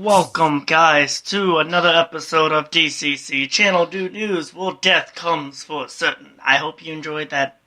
Welcome, guys, to another episode of D.C.C. Channel Do News. Well, death comes for certain. I hope you enjoyed that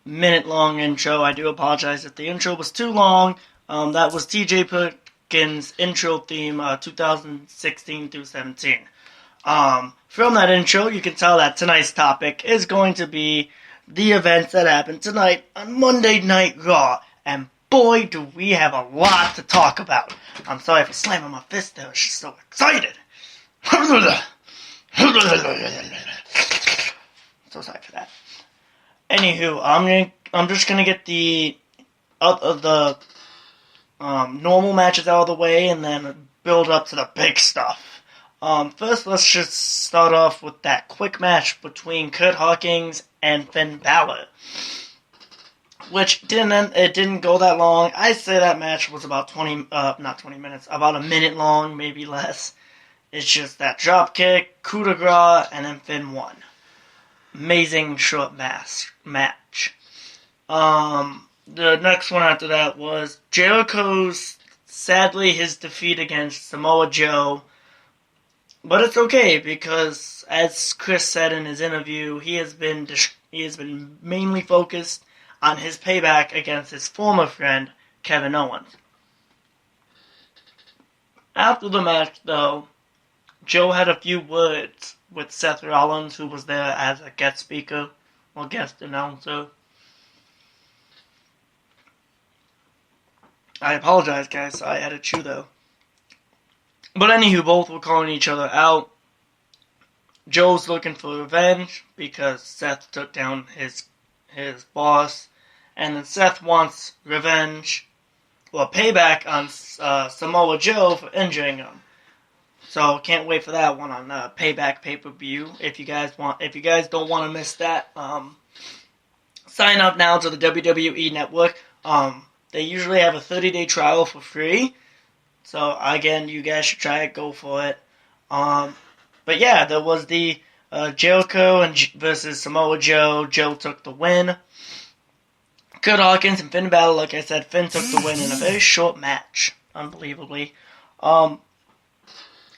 minute-long intro. I do apologize if the intro was too long. That was T.J. Perkins' intro theme, 2016 through 17. From that intro, you can tell that tonight's topic is going to be the events that happened tonight on Monday Night Raw. And boy, do we have a lot to talk about. I'm sorry for slamming my fist there. I was just so excited. So sorry for that. Anywho, I'm just gonna get the normal matches out of the way and then build up to the big stuff. First, let's just start off with that quick match between Kurt Hawkins and Finn Balor, which didn't go that long. I'd say that match was about not 20 minutes, about a minute long, maybe less. It's just that drop kick, coup de grace, and then Finn won. Amazing short match. The next one after that was Jericho's, sadly, his defeat against Samoa Joe. But it's okay because, as Chris said in his interview, he has been mainly focused on his payback against his former friend, Kevin Owens. After the match, though, Joe had a few words with Seth Rollins, who was there as a guest speaker, or guest announcer. I apologize, guys, I had to chew, though. But anywho, both were calling each other out. Joe's looking for revenge because Seth took down his boss, and then Seth wants revenge or payback on Samoa Joe for injuring him. So can't wait for that one on Payback pay-per-view. If you guys don't want to miss that, sign up now to the WWE Network. They usually have a 30-day trial for free. So again, you guys should try it. Go for it. But yeah, there was the Jericho versus Samoa Joe. Joe took the win. Kurt Hawkins and Finn Balor, like I said, Finn took the win in a very short match, unbelievably. And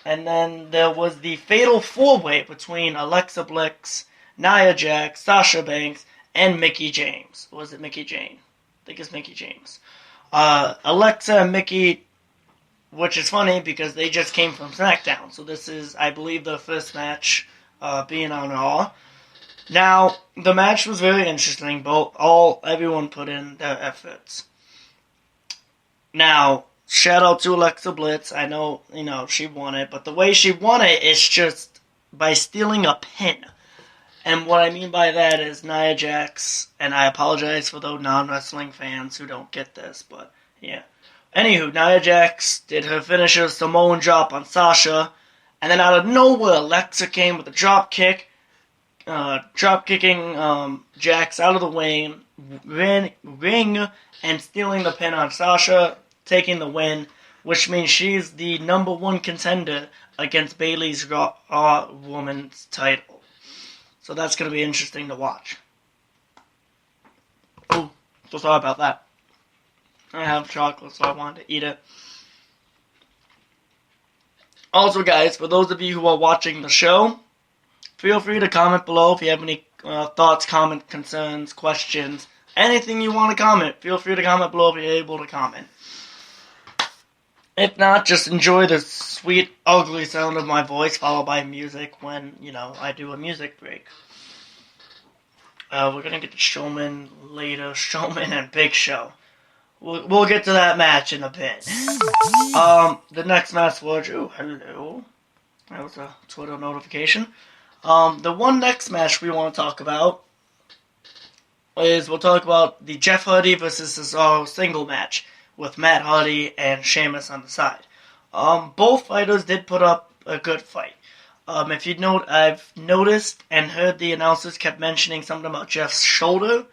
then there was the fatal four-way between Alexa Bliss, Nia Jax, Sasha Banks, and Mickie James. Or was it Mickie Jane? I think it's Mickie James. Alexa and Mickie, which is funny because they just came from SmackDown. So this is, I believe, the first match being on Raw. Now, the match was very interesting. Everyone put in their efforts. Now, shout out to Alexa Bliss. I know, she won it, but the way she won it is just by stealing a pin. And what I mean by that is Nia Jax, and I apologize for those non-wrestling fans who don't get this, but yeah. Anywho, Nia Jax did her finisher Samoan drop on Sasha, and then out of nowhere, Alexa came with a drop kick, kicking Jax out of the ring, and stealing the pin on Sasha, taking the win, which means she's the number one contender against Bayley's Raw Women's title. So that's going to be interesting to watch. Oh, so sorry about that. I have chocolate, so I wanted to eat it. Also, guys, for those of you who are watching the show, feel free to comment below if you have any thoughts, comments, concerns, questions, anything you want to comment. Feel free to comment below if you're able to comment. If not, just enjoy the sweet, ugly sound of my voice followed by music when, I do a music break. We're going to get to Showman later. Showman and Big Show. We'll get to that match in a bit. The next match was... Oh, hello. That was a Twitter notification. The next match we want to talk about is we'll talk about the Jeff Hardy versus Cesaro single match with Matt Hardy and Sheamus on the side. Both fighters did put up a good fight. If you note, I've noticed and heard the announcers kept mentioning something about Jeff's shoulder.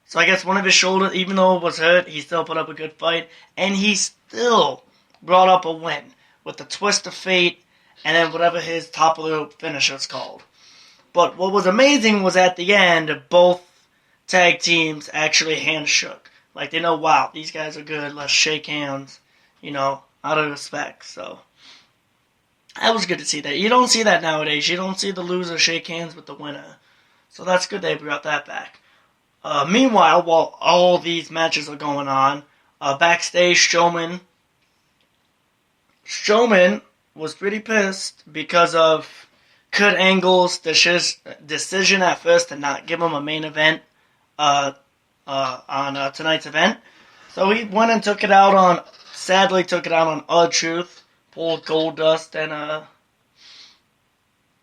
So I guess one of his shoulders, even though it was hurt, he still put up a good fight. And he still brought up a win with the twist of fate and then whatever his top of the finisher's called. But what was amazing was at the end, both tag teams actually handshook. Like, they know, wow, these guys are good, let's shake hands, out of respect. So That was good to see that. You don't see that nowadays. You don't see the loser shake hands with the winner. So that's good they brought that back. Meanwhile, while all these matches are going on, backstage, Strowman was pretty pissed because of Kurt Angle's decision at first to not give him a main event on tonight's event. So he went and sadly took it out on R-Truth, pulled Goldust and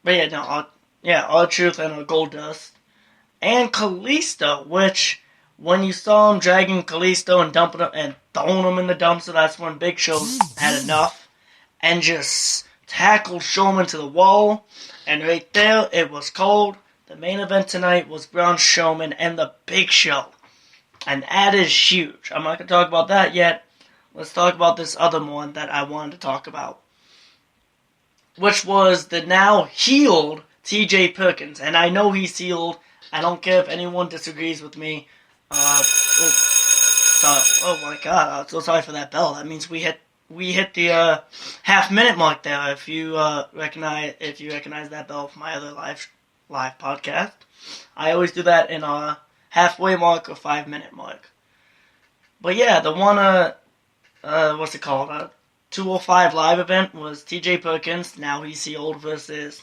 R-Truth and Goldust. And Kalisto, which, when you saw him dragging Kalisto and dumping him and throwing him in the dumpster, that's when Big Show had enough and just tackled Strowman to the wall. And right there, it was cold. The main event tonight was Braun Strowman and the Big Show. And that is huge. I'm not going to talk about that yet. Let's talk about this other one that I wanted to talk about, which was the now healed T.J. Perkins. And I know he's healed. I don't care if anyone disagrees with me. Oh my God! I'm so sorry for that bell. That means we hit the half-minute mark there. If you recognize that bell from my other live podcast, I always do that in a halfway mark or 5-minute mark. But yeah, the one what's it called? 205 live event was T.J. Perkins. Now he's healed versus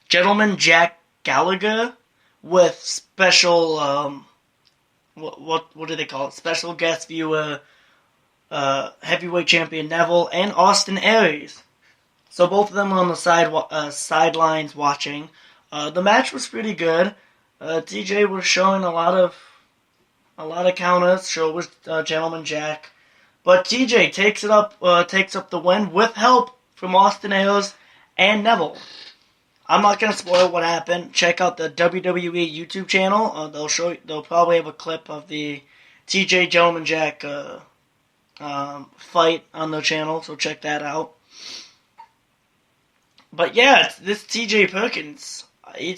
Gentleman Jack Gallagher. With special, what do they call it? Special guest viewer, heavyweight champion Neville and Austin Aries. So both of them were on the sidelines watching. The match was pretty good. TJ was showing a lot of counters. So was Gentleman Jack, but TJ takes up the win with help from Austin Aries and Neville. I'm not going to spoil what happened. Check out the WWE YouTube channel. They'll probably have a clip of the TJ Gentleman Jack fight on their channel, so check that out. But yeah, this TJ Perkins, I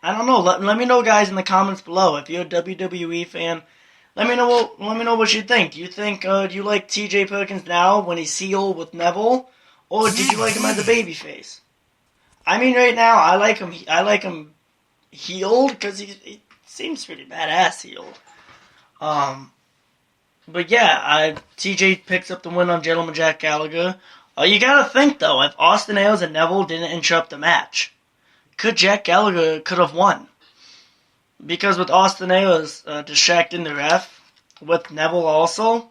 don't know. Let me know, guys, in the comments below. If you're a WWE fan, let me know what you think. Do you think do you like TJ Perkins now when he's healed with Neville, or did you like him as a babyface? I mean, right now, I like him healed, because he seems pretty badass healed. But yeah, TJ picks up the win on Gentleman Jack Gallagher. You gotta think, though, if Austin Aries and Neville didn't interrupt the match, Jack Gallagher could have won. Because with Austin Aries distracting the ref, with Neville also,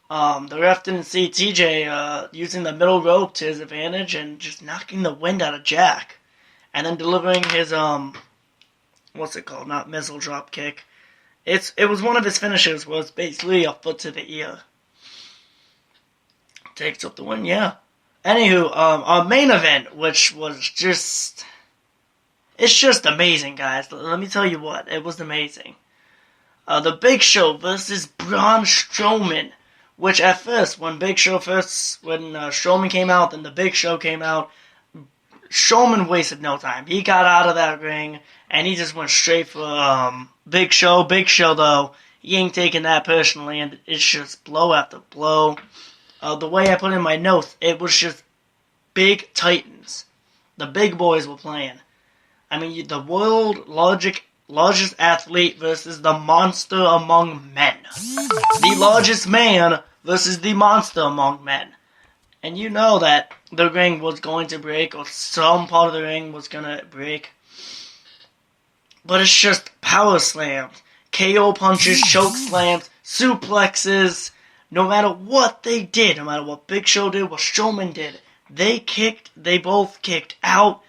the ref didn't see TJ using the middle rope to his advantage and just knocking the wind out of Jack. And then delivering his, what's it called? Not missile drop kick. It was one of his finishes, was basically a foot to the ear. Takes up the win, yeah. Anywho, our main event, which was just... It's just amazing, guys. Let me tell you what. It was amazing. The Big Show versus Braun Strowman. Which at first, when Strowman came out, then the Big Show came out, Strowman wasted no time. He got out of that ring, and he just went straight for Big Show. Big Show, though, he ain't taking that personally, and it's just blow after blow. The way I put in my notes, it was just big titans. The big boys were playing. I mean, the world largest athlete versus the monster among men. The largest man versus the monster among men. And you know that the ring was going to break, or some part of the ring was going to break. But it's just power slams, KO punches, choke slams, suplexes. No matter what they did, no matter what Big Show did, what Strowman did, they both kicked out.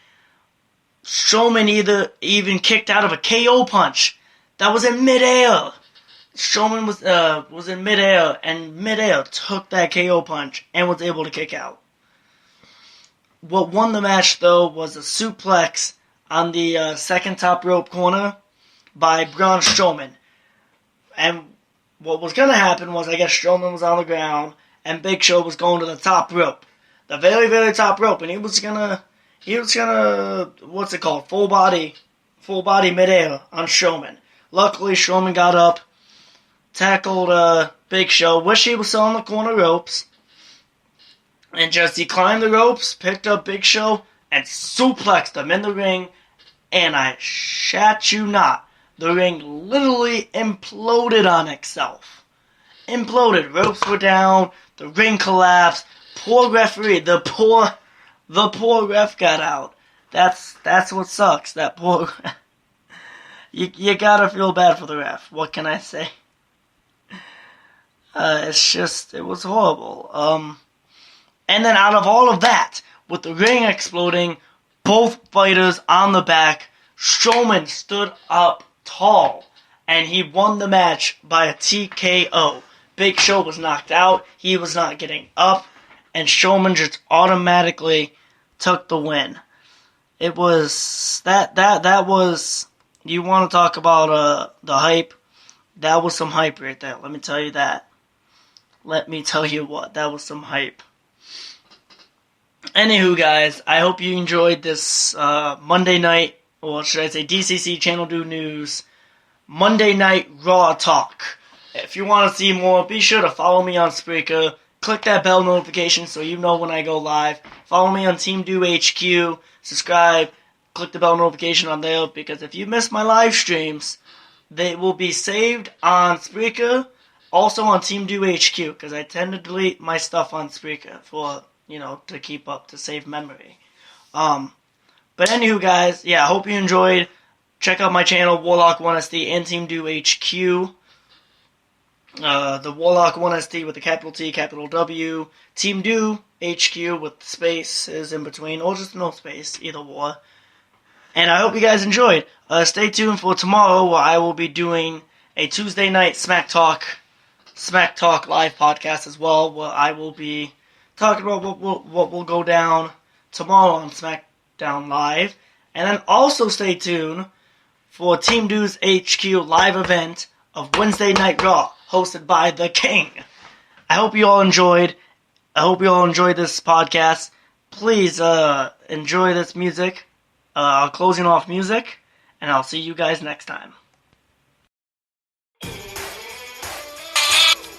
Strowman even kicked out of a KO punch that was in midair. Strowman was in midair, and midair took that KO punch and was able to kick out. What won the match, though, was a suplex on the second top rope corner by Braun Strowman. And what was going to happen was, I guess Strowman was on the ground, and Big Show was going to the top rope. The very, very top rope, and he was gonna, what's it called, full body midair on Strowman. Luckily, Strowman got up, tackled Big Show, wish he was still on the corner ropes, and just he climbed the ropes, picked up Big Show, and suplexed him in the ring. And I shat you not, the ring literally imploded on itself. Imploded. Ropes were down. The ring collapsed. Poor referee. The poor ref got out. That's what sucks. That poor. You gotta feel bad for the ref. What can I say? It was horrible. And then out of all of that, with the ring exploding, both fighters on the back, Strowman stood up tall, and he won the match by a TKO. Big Show was knocked out, he was not getting up, and Strowman just automatically took the win. It was, that was, you want to talk about the hype? That was some hype right there, let me tell you that. Let me tell you what, that was some hype. Anywho, guys, I hope you enjoyed this Monday night, or should I say D.C.C. Channel Do News, Monday Night Raw Talk. If you want to see more, be sure to follow me on Spreaker. Click that bell notification so you know when I go live. Follow me on Team Do HQ. Subscribe. Click the bell notification on there, because if you miss my live streams, they will be saved on Spreaker, also on Team Do HQ, because I tend to delete my stuff on Spreaker for, to keep up, to save memory. But anywho, guys, yeah, I hope you enjoyed. Check out my channel, Warlock 1SD and Team Do HQ. The Warlock 1SD with the capital T, capital W. Team Do HQ with spaces in between, or just no space, either or. And I hope you guys enjoyed. Stay tuned for tomorrow, where I will be doing a Tuesday night Smack Talk live podcast as well, where I will be talking about what will go down tomorrow on SmackDown Live. And then also stay tuned for Team Do's HQ live event of Wednesday Night Raw, hosted by The King. I hope you all enjoyed. I hope you all enjoyed this podcast. Please enjoy this music. Closing off music. And I'll see you guys next time.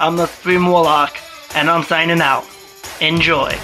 I'm the Supreme Warlock, and I'm signing out. Enjoy.